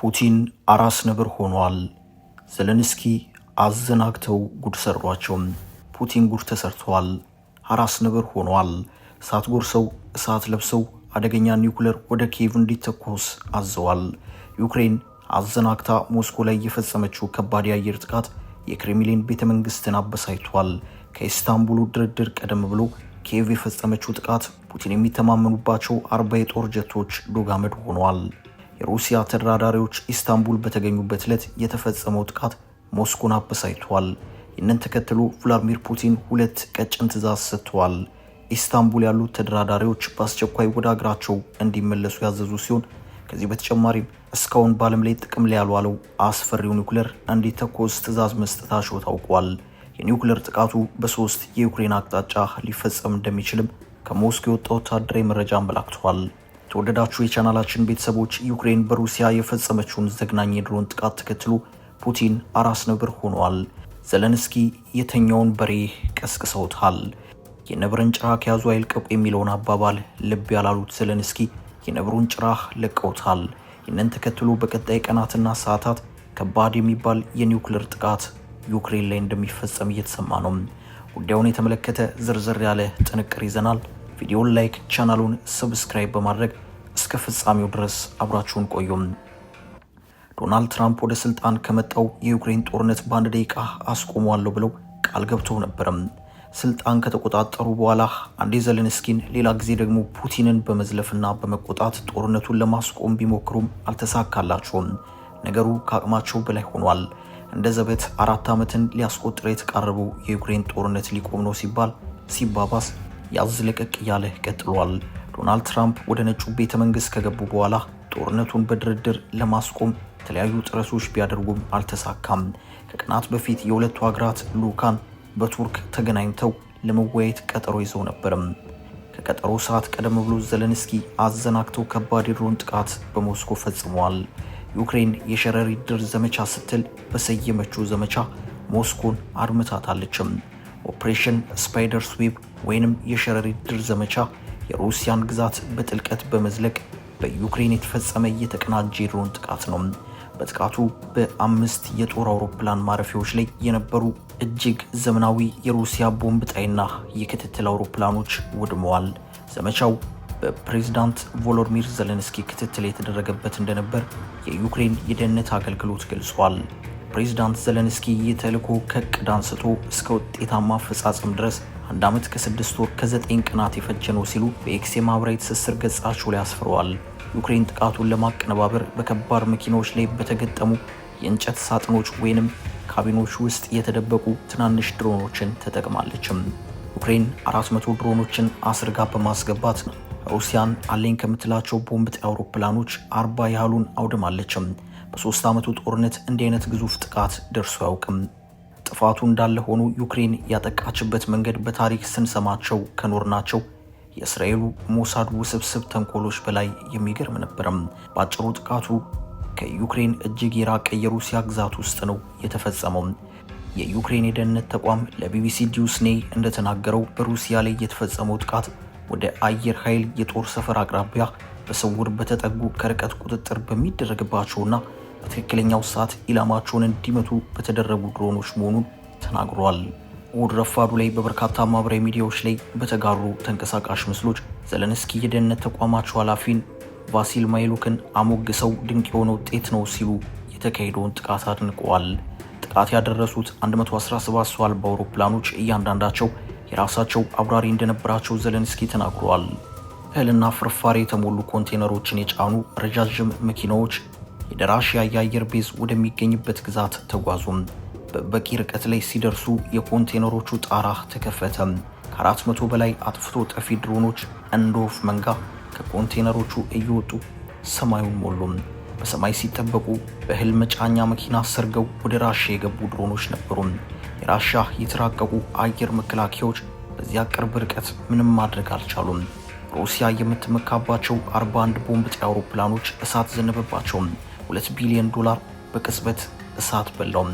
ፑቲን አራስ ነብር ሆኗል። ዘለንስኪ አዘናግተው ጉድ ሰሯቸው። ፑቲን ጉድ ተሰርቷል። አራስ ነብር ሆኗል። እሳት ጎርሰው እሳት ለብሰው አደገኛ ኒውክሌር ወደ ኪየቭ እንዲተኮስ አዘዋል። ዩክሬን አዘናግታ ሞስኮ ላይ የፈጸመችው ከባድ የአየር ጥቃት የክሬምሊን ቤተመንግስትን አበሳይቷል። ከኢስታንቡሉ ድርድር ቀደም ብሎ ኪየቭ የፈጸመችው ጥቃት ፑቲን የሚተማመኑባቸው 40 የጦር ጀቶች ዶጋመድ ሆኗል። የሩሲያ ተደራዳሪዎች ኢስታንቡል በተገኙበት ዕለት የተፈጸመው ጥቃት ሞስኮን አበሳይቷል። ይህንን ተከትሎ ቭላድሚር ፑቲን ሁለት ቀጭን ትዕዛዝ ሰጥተዋል። ኢስታንቡል ያሉት ተደራዳሪዎች በአስቸኳይ ወደ አገራቸው እንዲመለሱ ያዘዙ ሲሆን ከዚህ በተጨማሪም እስካሁን በዓለም ላይ ጥቅም ላይ ያልዋለው አስፈሪው ኒውክሌር እንዲተኮስ ትዕዛዝ መስጠታቸው ታውቋል። የኒውክሌር ጥቃቱ በሶስት የዩክሬን አቅጣጫ ሊፈጸም እንደሚችልም ከሞስኮ የወጣው ወታደራዊ መረጃ አመላክቷል። ተወደዳችሁ የቻናላችን ቤተሰቦች ዩክሬን በሩሲያ የፈጸመችውን ዘግናኝ የድሮን ጥቃት ተከትሎ ፑቲን አራስ ነብር ሆኗል። ዘለንስኪ የተኛውን በሬ ቀስቅሰውታል። የነብርን ጭራ ከያዙ አይልቀቁ የሚለውን አባባል ልብ ያላሉት ዘለንስኪ የነብሩን ጭራ ለቀውታል። ይህንን ተከትሎ በቀጣይ ቀናትና ሰዓታት ከባድ የሚባል የኒውክሌር ጥቃት ዩክሬን ላይ እንደሚፈጸም እየተሰማ ነው። ጉዳዩን የተመለከተ ዝርዝር ያለ ጥንቅር ይዘናል። ቪዲዮውን ላይክ፣ ቻናሉን ሰብስክራይብ በማድረግ እስከ ፍጻሜው ድረስ አብራችሁን ቆዩም። ዶናልድ ትራምፕ ወደ ስልጣን ከመጣው የዩክሬን ጦርነት በአንድ ደቂቃ አስቆመዋለሁ ብለው ቃል ገብተው ነበርም። ስልጣን ከተቆጣጠሩ በኋላ አንዴ ዘለንስኪን ሌላ ጊዜ ደግሞ ፑቲንን በመዝለፍና በመቆጣት ጦርነቱን ለማስቆም ቢሞክሩም አልተሳካላቸውም። ነገሩ ከአቅማቸው በላይ ሆኗል። እንደ ዘበት 4 ዓመትን ሊያስቆጥር የተቃረበው የዩክሬን ጦርነት ሊቆም ነው ሲባል ሲባባስ ያዝ ለቀቅ እያለ ቀጥሏል። ዶናልድ ትራምፕ ወደ ነጩ ቤተ መንግስት ከገቡ በኋላ ጦርነቱን በድርድር ለማስቆም የተለያዩ ጥረቶች ቢያደርጉም አልተሳካም። ከቀናት በፊት የሁለቱ ሀገራት ልዑካን በቱርክ ተገናኝተው ለመወያየት ቀጠሮ ይዘው ነበርም። ከቀጠሮ ሰዓት ቀደም ብሎ ዘለንስኪ አዘናግተው ከባድ የድሮን ጥቃት በሞስኮ ፈጽመዋል። ዩክሬን የሸረሪት ድር ዘመቻ ስትል በሰየመችው ዘመቻ ሞስኮን አድምታታለችም። ኦፕሬሽን ስፓይደርስ ዌብ ወይንም የሸረሪት ድር ዘመቻ የሩሲያን ግዛት በጥልቀት በመዝለቅ በዩክሬን የተፈጸመ የተቀናጀ የድሮን ጥቃት ነው። በጥቃቱ በ5 የጦር አውሮፕላን ማረፊያዎች ላይ የነበሩ እጅግ ዘመናዊ የሩሲያ ቦምብ ጣይና የክትትል አውሮፕላኖች ወድመዋል። ዘመቻው በፕሬዝዳንት ቮሎዲሚር ዘለንስኪ ክትትል የተደረገበት እንደነበር የዩክሬን የደህንነት አገልግሎት ገልጿል። ፕሬዝዳንት ዘለንስኪ የተልዕኮ ከዕቅድ አንስቶ እስከ ውጤታማ አፈጻጸም ድረስ 1 ዓመት ከ6 ወር ከ9 ቀናት የፈጀ ነው ሲሉ በኤክስ የማህበራዊ ትስስር ገጻቸው ላይ አስፍረዋል። ዩክሬን ጥቃቱን ለማቀነባበር በከባድ መኪናዎች ላይ በተገጠሙ የእንጨት ሳጥኖች ወይንም ካቢኖች ውስጥ የተደበቁ ትናንሽ ድሮኖችን ተጠቅማለችም። ዩክሬን 400 ድሮኖችን አስርጋ በማስገባት ሩሲያን አለኝ ከምትላቸው ቦምብ ጣይ አውሮፕላኖች 40 ያህሉን አውድማለችም። በ3 ዓመቱ ጦርነት እንዲህ አይነት ግዙፍ ጥቃት ደርሶ አያውቅም። ጥፋቱ እንዳለ ሆኖ ዩክሬን ያጠቃችበት መንገድ በታሪክ ስንሰማቸው ከኖርናቸው የእስራኤሉ ሞሳድ ውስብስብ ተንኮሎች በላይ የሚገርም ነበርም። በአጭሩ ጥቃቱ ከዩክሬን እጅግ የራቀ የሩሲያ ግዛት ውስጥ ነው የተፈጸመው። የዩክሬን የደህንነት ተቋም ለቢቢሲ ኒውስኔይ እንደተናገረው በሩሲያ ላይ የተፈጸመው ጥቃት ወደ አየር ኃይል የጦር ሰፈር አቅራቢያ በስውር በተጠጉ ከርቀት ቁጥጥር በሚደረግባቸውና በትክክለኛው ሰዓት ኢላማቸውን እንዲመቱ በተደረጉ ድሮኖች መሆኑን ተናግሯል። እሁድ ረፋዱ ላይ በበርካታ ማህበራዊ ሚዲያዎች ላይ በተጋሩ ተንቀሳቃሽ ምስሎች ዘለንስኪ የደህንነት ተቋማቸው ኃላፊን ቫሲል ማይሉክን አሞግሰው ድንቅ የሆነ ውጤት ነው ሲሉ የተካሄደውን ጥቃት አድንቀዋል። ጥቃት ያደረሱት 117 ሰው አልባ አውሮፕላኖች እያንዳንዳቸው የራሳቸው አብራሪ እንደነበራቸው ዘለንስኪ ተናግረዋል። እህልና ፍርፋሪ የተሞሉ ኮንቴነሮችን የጫኑ ረጃጅም መኪናዎች የደራሽያ የአየር ቤዝ ወደሚገኝበት ግዛት ተጓዙም። በበቂ ርቀት ላይ ሲደርሱ የኮንቴነሮቹ ጣራ ተከፈተ። ከ400 በላይ አጥፍቶ ጠፊ ድሮኖች እንደ ወፍ መንጋ ከኮንቴነሮቹ እየወጡ ሰማዩን ሞሉም። በሰማይ ሲጠበቁ በእህል መጫኛ መኪና ሰርገው ወደ ራሻ የገቡ ድሮኖች ነበሩ። የራሻ የተራቀቁ አየር መከላከያዎች በዚያ ቅርብ ርቀት ምንም ማድረግ አልቻሉም። ሩሲያ የምትመካባቸው 41 ቦምብ ጣይ አውሮፕላኖች እሳት ዘነበባቸው። $2 ቢሊዮን በቅጽበት እሳት በላው።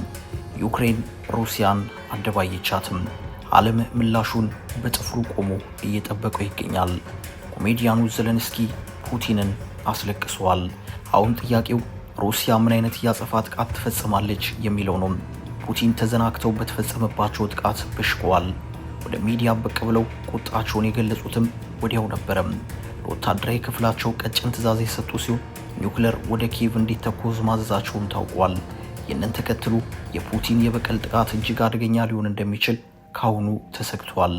ዩክሬን ሩሲያን አደባየቻትም። ዓለም ምላሹን በጥፍሩ ቆሞ እየጠበቀው ይገኛል። ኮሜዲያኑ ዘለንስኪ ፑቲንን አስለቅሷል። አሁን ጥያቄው ሩሲያ ምን አይነት ያጸፋ ጥቃት ትፈጽማለች የሚለው ነው። ፑቲን ተዘናግተው በተፈጸመባቸው ጥቃት በሽቀዋል። ወደ ሚዲያ ብቅ ብለው ቁጣቸውን የገለጹትም ወዲያው ነበር። ለወታደራዊ ክፍላቸው ቀጭን ትዕዛዝ የሰጡ ሲሆን ኒውክሌር ወደ ኪየቭ እንዲተኮስ ማዘዛቸውም ታውቋል። ይህንን ተከትሎ የፑቲን የበቀል ጥቃት እጅግ አደገኛ ሊሆን እንደሚችል ካሁኑ ተሰግቷል።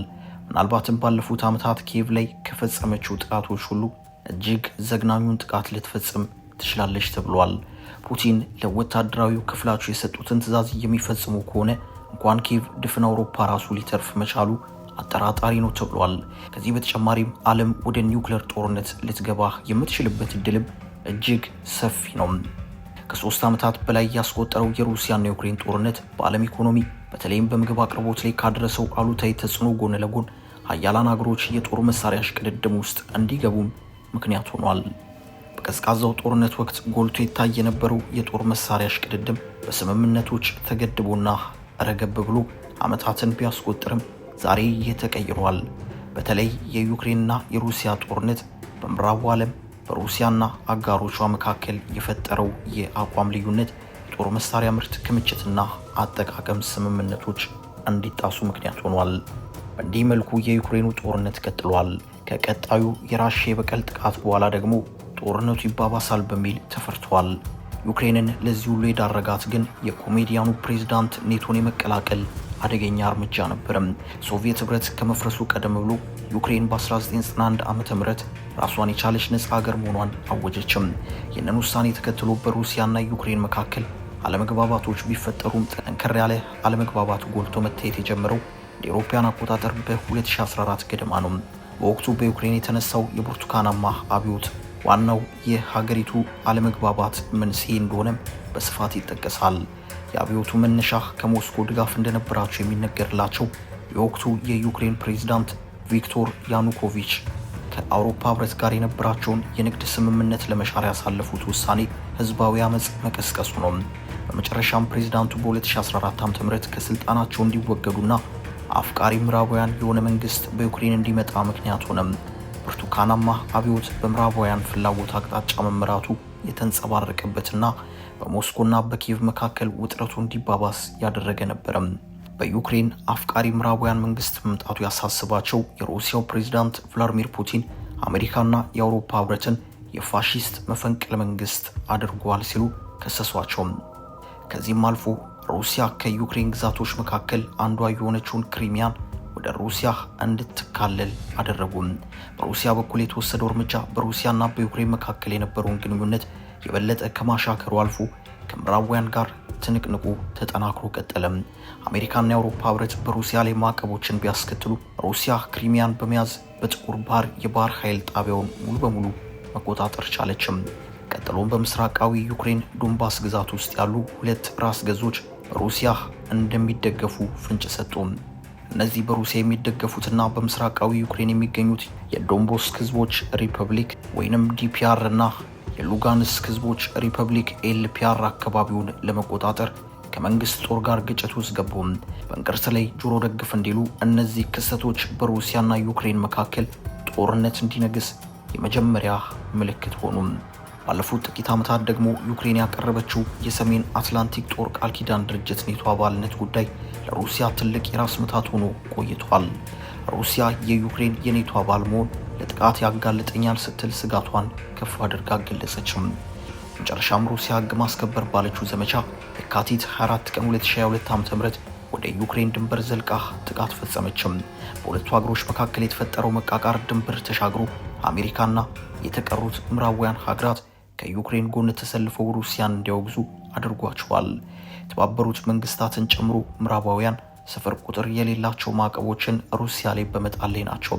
ምናልባትም ባለፉት ዓመታት ኪየቭ ላይ ከፈጸመችው ጥቃቶች ሁሉ እጅግ ዘግናኙን ጥቃት ልትፈጽም ትችላለች ተብሏል። ፑቲን ለወታደራዊው ክፍላቸው የሰጡትን ትዕዛዝ የሚፈጽሙ ከሆነ እንኳን ኪየቭ ድፍን አውሮፓ ራሱ ሊተርፍ መቻሉ አጠራጣሪ ነው ተብሏል። ከዚህ በተጨማሪም ዓለም ወደ ኒውክሌር ጦርነት ልትገባ የምትችልበት እድልም እጅግ ሰፊ ነው። ከ3 ዓመታት በላይ ያስቆጠረው የሩሲያና የዩክሬን ጦርነት በዓለም ኢኮኖሚ በተለይም በምግብ አቅርቦት ላይ ካደረሰው አሉታዊ ተጽዕኖ ጎን ለጎን ሀያላን ሀገሮች የጦር መሳሪያ ሽቅድድም ውስጥ እንዲገቡም ምክንያት ሆኗል። በቀዝቃዛው ጦርነት ወቅት ጎልቶ ይታይ የነበረው የጦር መሳሪያ ሽቅድድም በስምምነቶች ተገድቦና ረገብ ብሎ ዓመታትን ቢያስቆጥርም ዛሬ ይህ ተቀይሯል። በተለይ የዩክሬንና የሩሲያ ጦርነት በምዕራቡ ዓለም በሩሲያና አጋሮቿ መካከል የፈጠረው የአቋም ልዩነት የጦር መሳሪያ ምርት ክምችትና አጠቃቀም ስምምነቶች እንዲጣሱ ምክንያት ሆኗል። በእንዲህ መልኩ የዩክሬኑ ጦርነት ቀጥሏል። ከቀጣዩ የራሽያ የበቀል ጥቃት በኋላ ደግሞ ጦርነቱ ይባባሳል በሚል ተፈርቷል። ዩክሬንን ለዚህ ሁሉ የዳረጋት ግን የኮሜዲያኑ ፕሬዝዳንት ኔቶን የመቀላቀል አደገኛ እርምጃ ነበረም። ሶቪየት ህብረት ከመፍረሱ ቀደም ብሎ ዩክሬን በ1991 ዓ.ም ራሷን የቻለች ነጻ ሀገር መሆኗን አወጀችም። ይህንን ውሳኔ ተከትሎ በሩሲያና ዩክሬን መካከል አለመግባባቶች ቢፈጠሩም ጠንከር ያለ አለመግባባት ጎልቶ መታየት የጀመረው የአውሮፓውያን አቆጣጠር በ2014 ገደማ ነው። በወቅቱ በዩክሬን የተነሳው የብርቱካናማ አብዮት ዋናው የሀገሪቱ አለመግባባት መንስኤ እንደሆነም በስፋት ይጠቀሳል። የአብዮቱ መነሻ ከሞስኮ ድጋፍ እንደነበራቸው የሚነገርላቸው የወቅቱ የዩክሬን ፕሬዝዳንት ቪክቶር ያኑኮቪች ከአውሮፓ ህብረት ጋር የነበራቸውን የንግድ ስምምነት ለመሻር ያሳለፉት ውሳኔ ህዝባዊ አመጽ መቀስቀሱ ነው። በመጨረሻም ፕሬዝዳንቱ በ2014 ዓ.ም ከስልጣናቸው እንዲወገዱና አፍቃሪ ምዕራባውያን የሆነ መንግስት በዩክሬን እንዲመጣ ምክንያት ሆነ። ብርቱካናማ አብዮት በምዕራባውያን ፍላጎት አቅጣጫ መመራቱ የተንጸባረቀበትና በሞስኮና በኪየቭ መካከል ውጥረቱ እንዲባባስ ያደረገ ነበረ። በዩክሬን አፍቃሪ ምዕራባውያን መንግስት መምጣቱ ያሳስባቸው የሩሲያው ፕሬዝዳንት ቭላዲሚር ፑቲን አሜሪካና የአውሮፓ ህብረትን የፋሺስት መፈንቅለ መንግስት አድርጓል ሲሉ ከሰሷቸው። ከዚህም አልፎ ሩሲያ ከዩክሬን ግዛቶች መካከል አንዷ የሆነችውን ክሪሚያን ወደ ሩሲያ እንድትካለል አደረጉም። በሩሲያ በኩል የተወሰደው እርምጃ በሩሲያና በዩክሬን መካከል የነበረውን ግንኙነት የበለጠ ከማሻከሩ አልፎ ከምዕራባውያን ጋር ትንቅንቁ ተጠናክሮ ቀጠለም። አሜሪካና የአውሮፓ ህብረት በሩሲያ ላይ ማዕቀቦችን ቢያስከትሉ ሩሲያ ክሪሚያን በመያዝ በጥቁር ባህር የባህር ኃይል ጣቢያውን ሙሉ በሙሉ መቆጣጠር ቻለችም። ቀጥሎም በምስራቃዊ ዩክሬን ዶንባስ ግዛት ውስጥ ያሉ ሁለት ራስ ገዞች በሩሲያ እንደሚደገፉ ፍንጭ ሰጡ። እነዚህ በሩሲያ የሚደገፉትና በምስራቃዊ ዩክሬን የሚገኙት የዶንባስ ህዝቦች ሪፐብሊክ ወይንም ዲፒአር እና የሉጋንስክ ህዝቦች ሪፐብሊክ ኤልፒአር አካባቢውን ለመቆጣጠር ከመንግስት ጦር ጋር ግጭት ውስጥ ገቡ። በእንቅርት ላይ ጆሮ ደግፍ እንዲሉ እነዚህ ክስተቶች በሩሲያና ዩክሬን መካከል ጦርነት እንዲነግስ የመጀመሪያ ምልክት ሆኑ። ባለፉት ጥቂት ዓመታት ደግሞ ዩክሬን ያቀረበችው የሰሜን አትላንቲክ ጦር ቃል ኪዳን ድርጅት ኔቶ አባልነት ጉዳይ ለሩሲያ ትልቅ የራስ ምታት ሆኖ ቆይቷል። ሩሲያ የዩክሬን የኔቶ አባል መሆን ለጥቃት ያጋልጠኛል ስትል ስጋቷን ከፍ አድርጋ ገለጸችም። መጨረሻም ሩሲያ ህግ ማስከበር ባለችው ዘመቻ የካቲት 24 ቀን 2022 ዓ.ም ወደ ዩክሬን ድንበር ዘልቃ ጥቃት ፈጸመችም። በሁለቱ ሀገሮች መካከል የተፈጠረው መቃቃር ድንበር ተሻግሮ አሜሪካና የተቀሩት ምዕራባውያን ሀገራት ከዩክሬን ጎን ተሰልፈው ሩሲያን እንዲያወግዙ አድርጓቸዋል። የተባበሩት መንግስታትን ጨምሮ ምዕራባውያን ስፍር ቁጥር የሌላቸው ማዕቀቦችን ሩሲያ ላይ በመጣል ላይ ናቸው።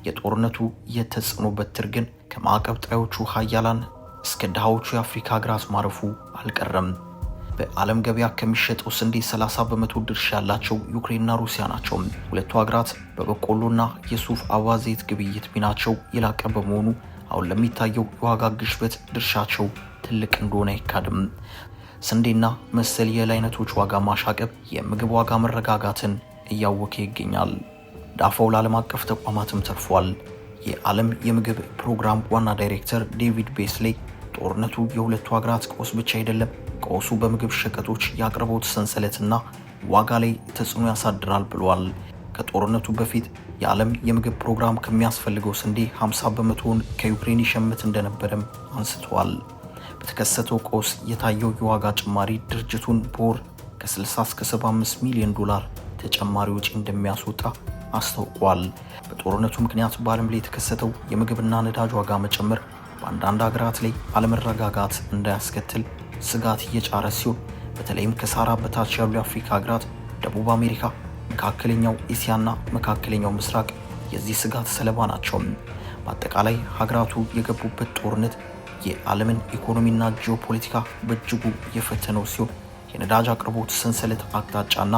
የጦርነቱ የተጽዕኖ በትር ግን ከማዕቀብ ጣዮቹ ሀያላን እስከ ድሃዎቹ የአፍሪካ ሀገራት ማረፉ አልቀረም። በዓለም ገበያ ከሚሸጠው ስንዴ 30% ድርሻ ያላቸው ዩክሬንና ሩሲያ ናቸው። ሁለቱ ሀገራት በበቆሎና የሱፍ አበባ ዘይት ግብይት ሚናቸው የላቀ በመሆኑ አሁን ለሚታየው የዋጋ ግሽበት ድርሻቸው ትልቅ እንደሆነ አይካድም። ስንዴና መሰል የእህል አይነቶች ዋጋ ማሻቀብ የምግብ ዋጋ መረጋጋትን እያወከ ይገኛል። ዳፋው ለዓለም አቀፍ ተቋማትም ተርፏል። የዓለም የምግብ ፕሮግራም ዋና ዳይሬክተር ዴቪድ ቤስሌይ ጦርነቱ የሁለቱ ሀገራት ቀውስ ብቻ አይደለም። ቀውሱ በምግብ ሸቀጦች የአቅርቦት ሰንሰለትና ዋጋ ላይ ተጽዕኖ ያሳድራል ብሏል። ከጦርነቱ በፊት የዓለም የምግብ ፕሮግራም ከሚያስፈልገው ስንዴ 50 በመቶውን ከዩክሬን ይሸምት እንደነበረም አንስተዋል። በተከሰተው ቀውስ የታየው የዋጋ ጭማሪ ድርጅቱን በወር ከ60 እስከ 75 ሚሊዮን ዶላር ተጨማሪ ወጪ እንደሚያስወጣ አስታውቋል። በጦርነቱ ምክንያት በዓለም ላይ የተከሰተው የምግብና ነዳጅ ዋጋ መጨመር በአንዳንድ ሀገራት ላይ አለመረጋጋት እንዳያስከትል ስጋት እየጫረ ሲሆን በተለይም ከሳራ በታች ያሉ የአፍሪካ ሀገራት፣ ደቡብ አሜሪካ፣ መካከለኛው ኤሲያና መካከለኛው ምስራቅ የዚህ ስጋት ሰለባ ናቸው። በአጠቃላይ ሀገራቱ የገቡበት ጦርነት የዓለምን ኢኮኖሚና ጂኦፖለቲካ በእጅጉ የፈተነው ሲሆን የነዳጅ አቅርቦት ሰንሰለት አቅጣጫና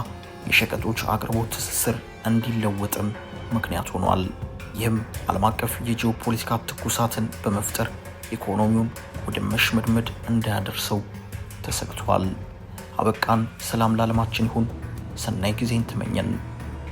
የሸቀጦች አቅርቦት ትስስር እንዲለወጥም ምክንያት ሆኗል። ይህም ዓለም አቀፍ የጂኦፖለቲካ ትኩሳትን በመፍጠር ኢኮኖሚውን ወደ መሽመድመድ እንዳያደርሰው ተሰግቷል። አበቃን። ሰላም ለዓለማችን ይሁን። ሰናይ ጊዜን ተመኘን።